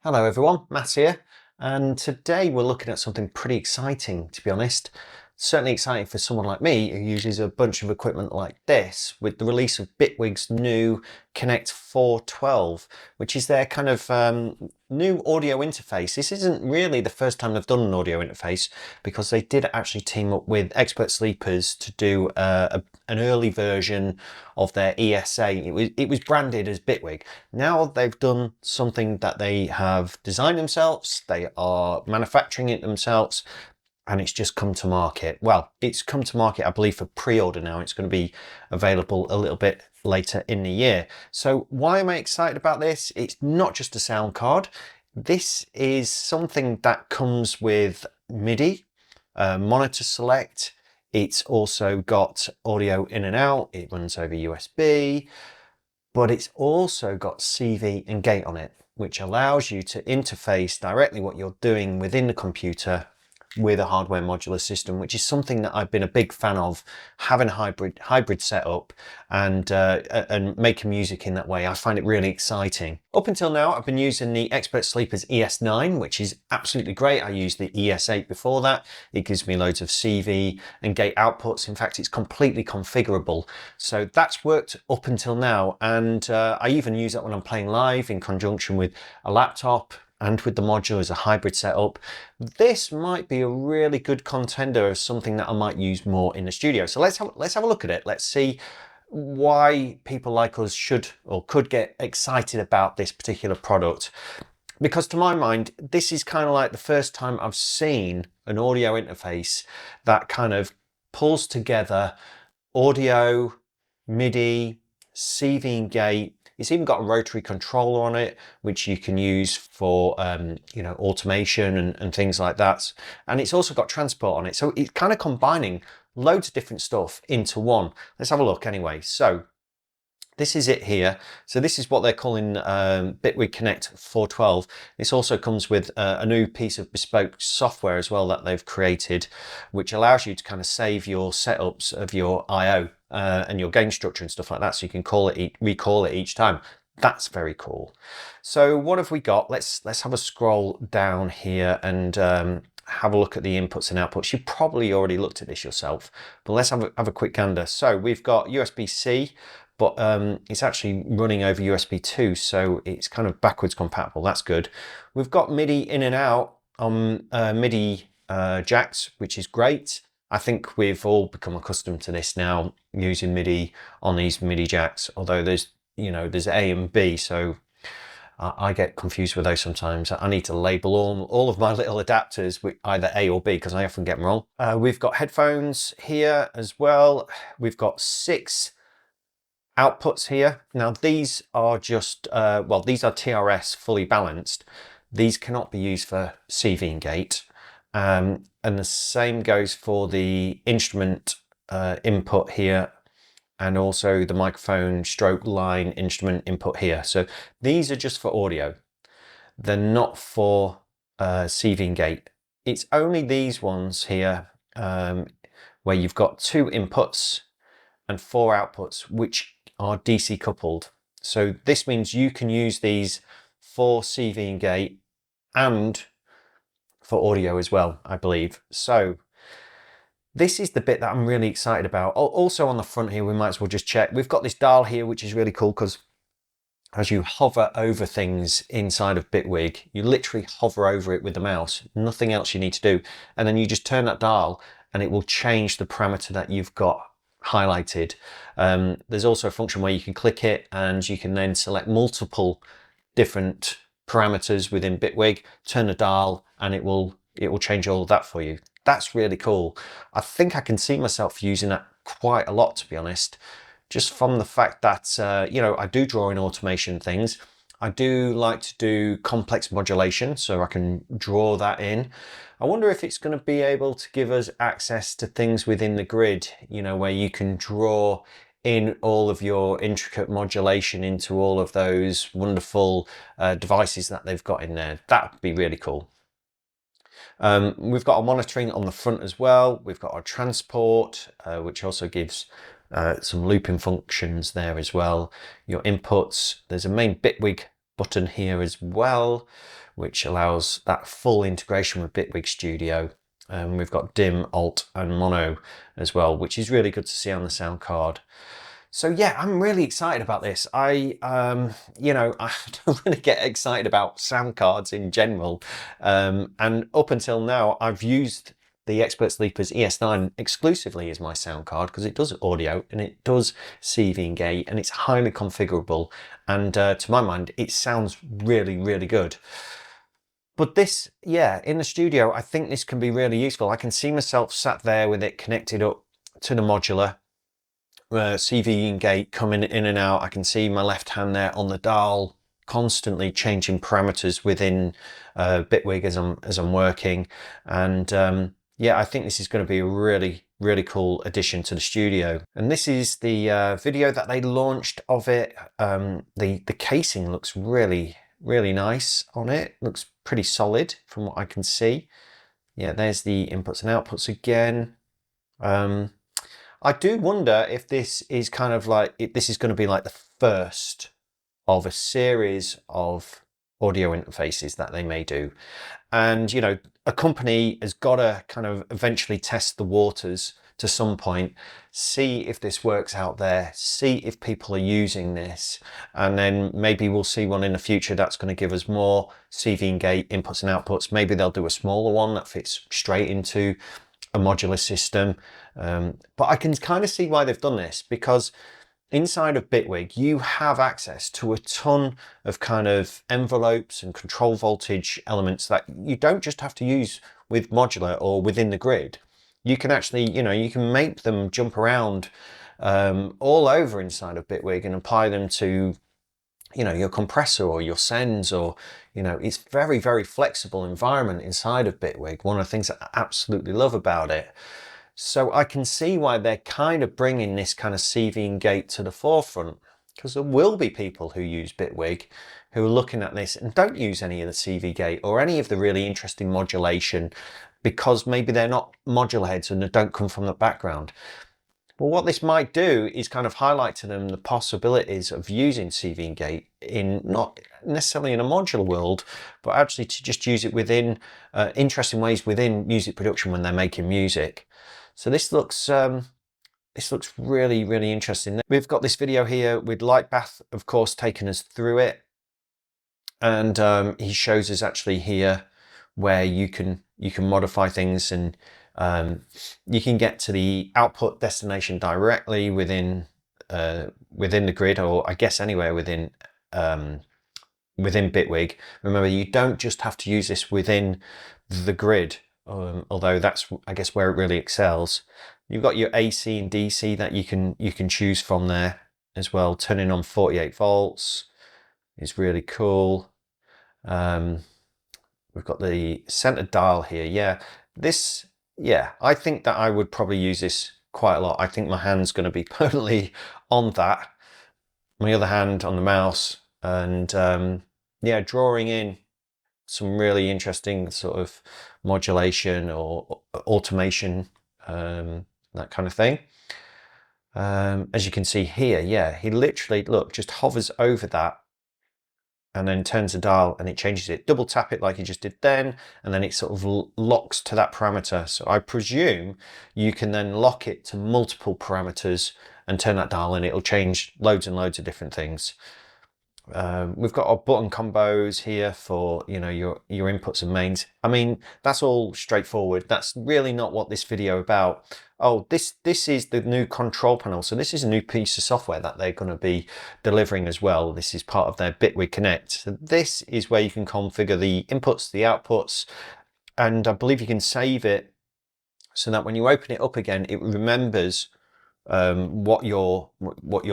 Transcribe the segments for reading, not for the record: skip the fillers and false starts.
Hello everyone, Matt here, and today we're looking at something pretty exciting, to be honest. Certainly exciting for someone like me who uses a bunch of equipment like this, with the release of Bitwig's new Connect 412, which is their kind of new audio interface. This isn't really the first time they've done an audio interface, because they did actually team up with Expert Sleepers to do an early version of their ESA. It was branded as Bitwig. Now they've done something that they have designed themselves, they are manufacturing it themselves, and it's just come to market. Well, it's come to market, I believe, for pre-order now. It's going to be available a little bit later in the year. So why am I excited about this? It's not just a sound card. This is something that comes with MIDI, monitor select. It's also got audio in and out. It runs over USB, but it's also got CV and gate on it, which allows you to interface directly what you're doing within the computer with a hardware modular system, which is something that I've been a big fan of, having a hybrid setup and making music in that way. I find it really exciting. Up until now, I've been using the Expert Sleepers ES9, which is absolutely great. I used the ES8 before that. It gives me loads of CV and gate outputs. In fact, it's completely configurable. So that's worked up until now. And I even use that when I'm playing live in conjunction with a laptop and with the Modular as a hybrid setup. This might be a really good contender of something that I might use more in the studio. So let's have a look at it. Let's see why people like us should or could get excited about this particular product. Because to my mind, this is kind of like the first time I've seen an audio interface that kind of pulls together audio, MIDI, CV and gate. It's even got a rotary controller on it, which you can use for automation and things like that. And it's also got transport on it. So it's kind of combining loads of different stuff into one. Let's have a look anyway. So this is it here. So this is what they're calling Bitwig Connect 412. This also comes with a new piece of bespoke software as well that they've created, which allows you to kind of save your setups of your I/O and your gain structure and stuff like that, so you can recall it each time. That's very cool. So what have we got? Let's have a scroll down here and have a look at the inputs and outputs. You probably already looked at this yourself, but let's have a quick gander. So we've got USB-C, but it's actually running over USB 2, so it's kind of backwards compatible. That's good. We've got MIDI in and out on MIDI jacks, which is great. I think we've all become accustomed to this now, using MIDI on these MIDI jacks, although there's A and B, so I get confused with those sometimes. I need to label all of my little adapters with either A or B, because I often get them wrong. We've got headphones here as well. We've got 6 outputs here. Now these are just, these are TRS fully balanced. These cannot be used for CV and gate. And the same goes for the instrument input here, and also the microphone stroke line instrument input here. So these are just for audio. They're not for CV and gate. It's only these ones here where you've got 2 inputs and 4 outputs, which are DC coupled. So this means you can use these for CV and gate and for audio as well, I believe. So this is the bit that I'm really excited about. Also on the front here, we might as well just check. We've got this dial here, which is really cool, because as you hover over things inside of Bitwig, you literally hover over it with the mouse, nothing else you need to do. And then you just turn that dial and it will change the parameter that you've got highlighted. There's also a function where you can click it and you can then select multiple different parameters within Bitwig, turn the dial, and it will change all of that for you. That's really cool. I think I can see myself using that quite a lot, to be honest, just from the fact that I do draw in automation things. I do like to do complex modulation, so I can draw that in. I wonder if it's going to be able to give us access to things within the grid, where you can draw in all of your intricate modulation into all of those wonderful devices that they've got in there. That would be really cool. We've got our monitoring on the front as well. We've got our transport, which also gives some looping functions there as well. Your inputs, there's a main Bitwig button here as well, which allows that full integration with Bitwig Studio. We've got dim, alt and mono as well, which is really good to see on the sound card. So yeah, I'm really excited about this. I don't really get excited about sound cards in general. And up until now, I've used the Expert Sleepers ES9 exclusively as my sound card because it does audio and it does CV and gate and it's highly configurable. And to my mind, it sounds really, really good. But this, yeah, in the studio, I think this can be really useful. I can see myself sat there with it connected up to the modular. CV and gate coming in and out. I can see my left hand there on the dial, constantly changing parameters within Bitwig as I'm working. And yeah, I think this is going to be a really, really cool addition to the studio. And this is the video that they launched of it. The casing looks really, really nice on it. Looks pretty solid from what I can see. Yeah, there's the inputs and outputs again. I do wonder if this is kind of like, this is going to be like the first of a series of audio interfaces that they may do. And, you know, a company has got to kind of eventually test the waters to some point, see if this works out there, see if people are using this, and then maybe we'll see one in the future that's going to give us more CV and gate inputs and outputs. Maybe they'll do a smaller one that fits straight into a modular system. But I can kind of see why they've done this, because inside of Bitwig, you have access to a ton of kind of envelopes and control voltage elements that you don't just have to use with modular or within the grid. You can actually, you know, you can make them jump around all over inside of Bitwig and apply them to, you know, your compressor or your sends, or, you know, it's very, very flexible environment inside of Bitwig. One of the things that I absolutely love about it. So I can see why they're kind of bringing this kind of CV and gate to the forefront, because there will be people who use Bitwig who are looking at this and don't use any of the CV gate or any of the really interesting modulation, because maybe they're not modular heads and they don't come from the background. Well, what this might do is kind of highlight to them the possibilities of using CV and gate in not necessarily in a modular world, but actually to just use it within interesting ways within music production when they're making music. So this looks really, really interesting. We've got this video here with Lightbath, of course, taking us through it, and he shows us actually here where you can modify things, and you can get to the output destination directly within the grid, or I guess anywhere within Bitwig. Remember, you don't just have to use this within the grid, although that's, I guess, where it really excels. You've got your AC and DC that you can choose from there as well. Turning on 48 volts is really cool. We've got the center dial here. Yeah, I think that I would probably use this quite a lot. I think my hand's going to be permanently on that, my other hand on the mouse, and yeah, drawing in some really interesting sort of modulation or automation, that kind of thing. As you can see here, yeah, he literally, look, just hovers over that and then turns the dial and it changes it. Double tap it like you just did then, and then it sort of locks to that parameter. So I presume you can then lock it to multiple parameters and turn that dial and it'll change loads and loads of different things. We've got our button combos here for, you know, your inputs and mains. I mean, that's all straightforward. That's really not what this video about. Oh, this is the new control panel. So this is a new piece of software that they're going to be delivering as well. This is part of their Bitwig Connect. So this is where you can configure the inputs, the outputs, and I believe you can save it so that when you open it up again, it remembers what your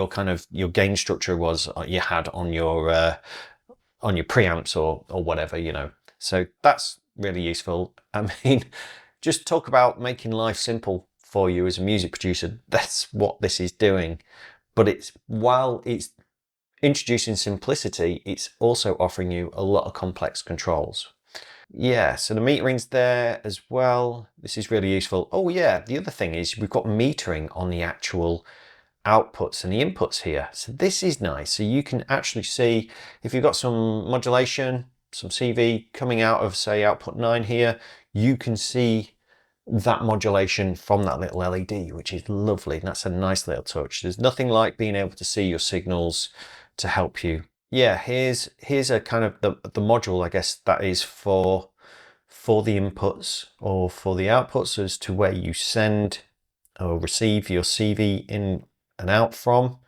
kind of your gain structure was you had on your preamps or whatever, you know. So that's really useful. I mean, just talk about making life simple for you as a music producer. That's what this is doing. But while it's introducing simplicity, it's also offering you a lot of complex controls. Yeah, so the metering's there as well. This is really useful. Oh yeah, the other thing is we've got metering on the actual outputs and the inputs here. So this is nice. So you can actually see if you've got some modulation, some CV coming out of, say, output 9 here, you can see that modulation from that little LED, which is lovely. That's a nice little touch. There's nothing like being able to see your signals to help you. Yeah, here's a kind of the module, I guess, that is for the inputs or for the outputs as to where you send or receive your CV in and out from.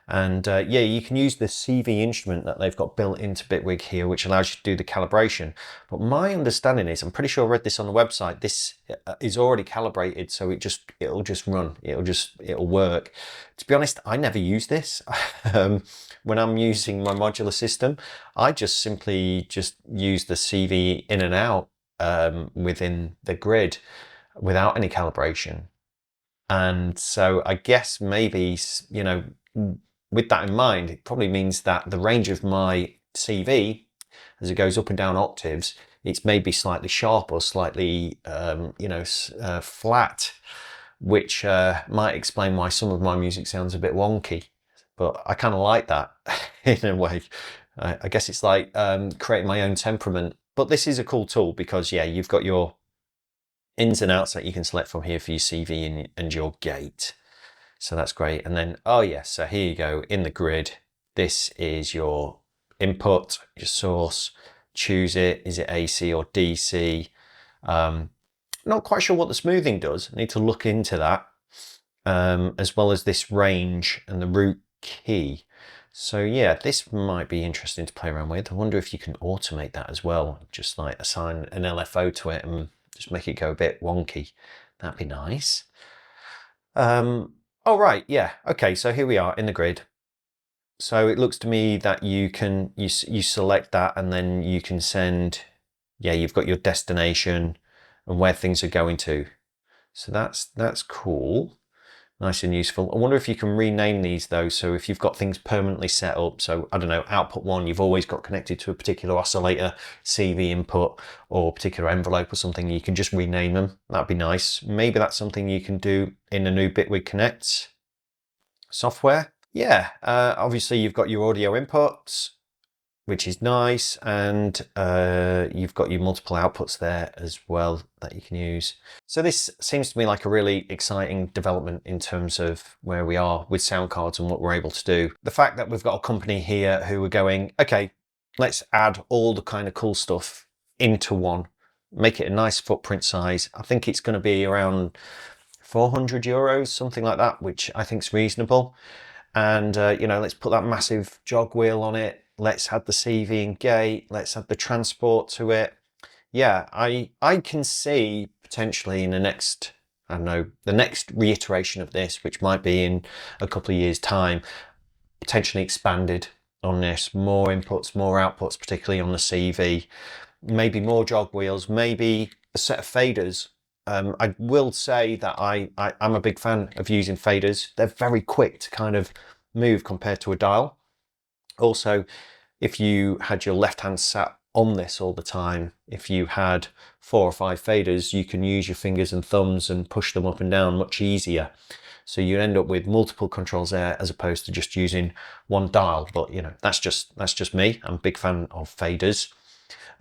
And yeah, you can use the CV instrument that they've got built into Bitwig here, which allows you to do the calibration. But my understanding is, I'm pretty sure I read this on the website, this is already calibrated, so it'll just run, it'll work. To be honest, I never use this. When I'm using my modular system, I just simply use the CV in and out within the grid without any calibration. And so I guess maybe, you know, with that in mind, it probably means that the range of my CV, as it goes up and down octaves, it's maybe slightly sharp or slightly, you know, flat, which might explain why some of my music sounds a bit wonky. But I kind of like that in a way. I guess it's like creating my own temperament. But this is a cool tool because, yeah, you've got your ins and outs that you can select from here for your CV and your gate. So that's great. And then, oh yes, so here you go in the grid. This is your input, your source. Choose it. Is it AC or DC? Not quite sure what the smoothing does. I need to look into that, as well as this range and the root key. So yeah, this might be interesting to play around with. I wonder if you can automate that as well. Just like assign an LFO to it and just make it go a bit wonky. That'd be nice. Oh, right. Yeah. Okay. So here we are in the grid. So it looks to me that you can, you select that and then you can send, yeah, you've got your destination and where things are going to. So that's cool. Nice and useful. I wonder if you can rename these though. So if you've got things permanently set up, so I don't know, output 1, you've always got connected to a particular oscillator, CV input, or a particular envelope or something, you can just rename them. That'd be nice. Maybe that's something you can do in the new Bitwig Connect software. Yeah, obviously you've got your audio inputs, which is nice, and you've got your multiple outputs there as well that you can use. So this seems to me like a really exciting development in terms of where we are with sound cards and what we're able to do. The fact that we've got a company here who are going, okay, let's add all the kind of cool stuff into one, make it a nice footprint size. I think it's going to be around 400 euros, something like that, which I think is reasonable. And you know, let's put that massive jog wheel on it. Let's add the CV and gate. Let's add the transport to it. Yeah, I can see potentially in the next, I don't know, the next reiteration of this, which might be in a couple of years' time, potentially expanded on this, more inputs, more outputs, particularly on the CV, maybe more jog wheels, maybe a set of faders. I will say that I'm a big fan of using faders. They're very quick to kind of move compared to a dial. Also, if you had your left hand sat on this all the time, if you had 4 or 5 faders, you can use your fingers and thumbs and push them up and down much easier. So you end up with multiple controls there as opposed to just using one dial. But you know, that's just me. I'm a big fan of faders.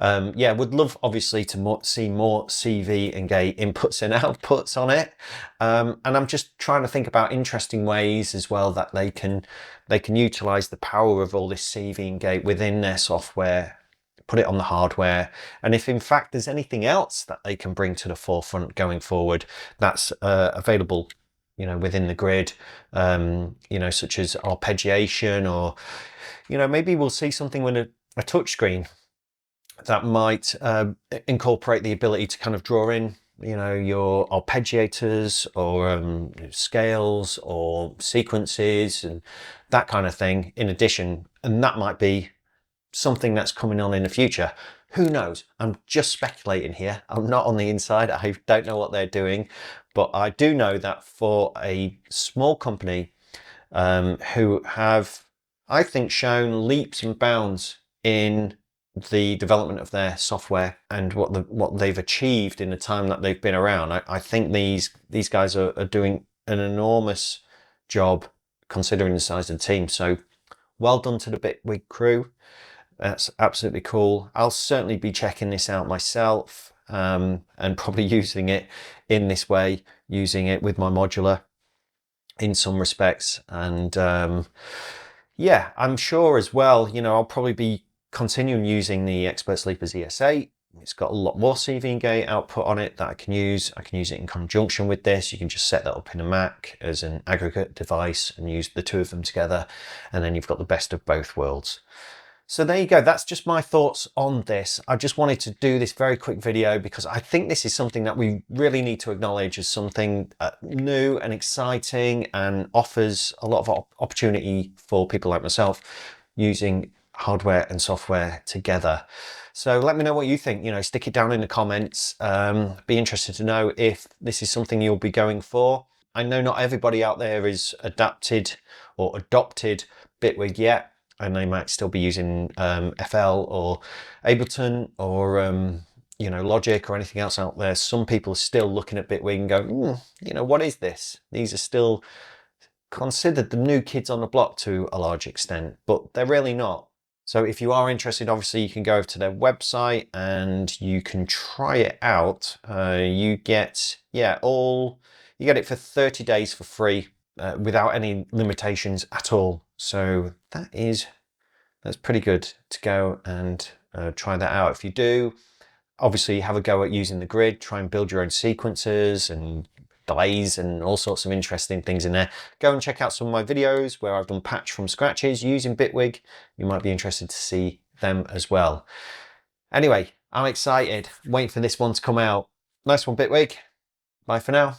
Yeah, would love obviously to see more CV and gate inputs and outputs on it. And I'm just trying to think about interesting ways as well that they can utilize the power of all this CV and gate within their software, put it on the hardware. And if in fact there's anything else that they can bring to the forefront going forward, that's available, you know, within the grid, you know, such as arpeggiation, or, you know, maybe we'll see something with a touch screen that might incorporate the ability to kind of draw in, you know, your arpeggiators or scales or sequences and that kind of thing in addition. And that might be something that's coming on in the future. Who knows? I'm just speculating here. I'm not on the inside. I don't know what they're doing, but I do know that for a small company who have, I think, shown leaps and bounds in the development of their software and what they've achieved in the time that they've been around. I think these guys are doing an enormous job considering the size of the team. So well done to the Bitwig crew. That's absolutely cool. I'll certainly be checking this out myself, and probably using it in this way, using it with my modular in some respects. And yeah, I'm sure as well, you know, I'll probably be continuing using the Expert Sleepers ES8. It's got a lot more CV and gate output on it that I can use. I can use it in conjunction with this. You can just set that up in a Mac as an aggregate device and use the two of them together. And then you've got the best of both worlds. So there you go. That's just my thoughts on this. I just wanted to do this very quick video because I think this is something that we really need to acknowledge as something new and exciting, and offers a lot of opportunity for people like myself using hardware and software together. So let me know what you think. You know, stick it down in the comments. Be interested to know if this is something you'll be going for. I know not everybody out there is adapted or adopted Bitwig yet, and they might still be using FL or Ableton or you know, Logic or anything else out there. Some people are still looking at Bitwig and go, you know, what is this? These are still considered the new kids on the block to a large extent, but they're really not. So if you are interested, obviously you can go over to their website and you can try it out. You get, yeah, you get it for 30 days for free without any limitations at all. So that's pretty good to go and try that out. If you do, obviously have a go at using the grid, try and build your own sequences and delays and all sorts of interesting things in there. Go and check out some of my videos where I've done patch from scratches using Bitwig. You might be interested to see them as well. Anyway, I'm excited, waiting for this one to come out. Nice one, Bitwig. Bye for now.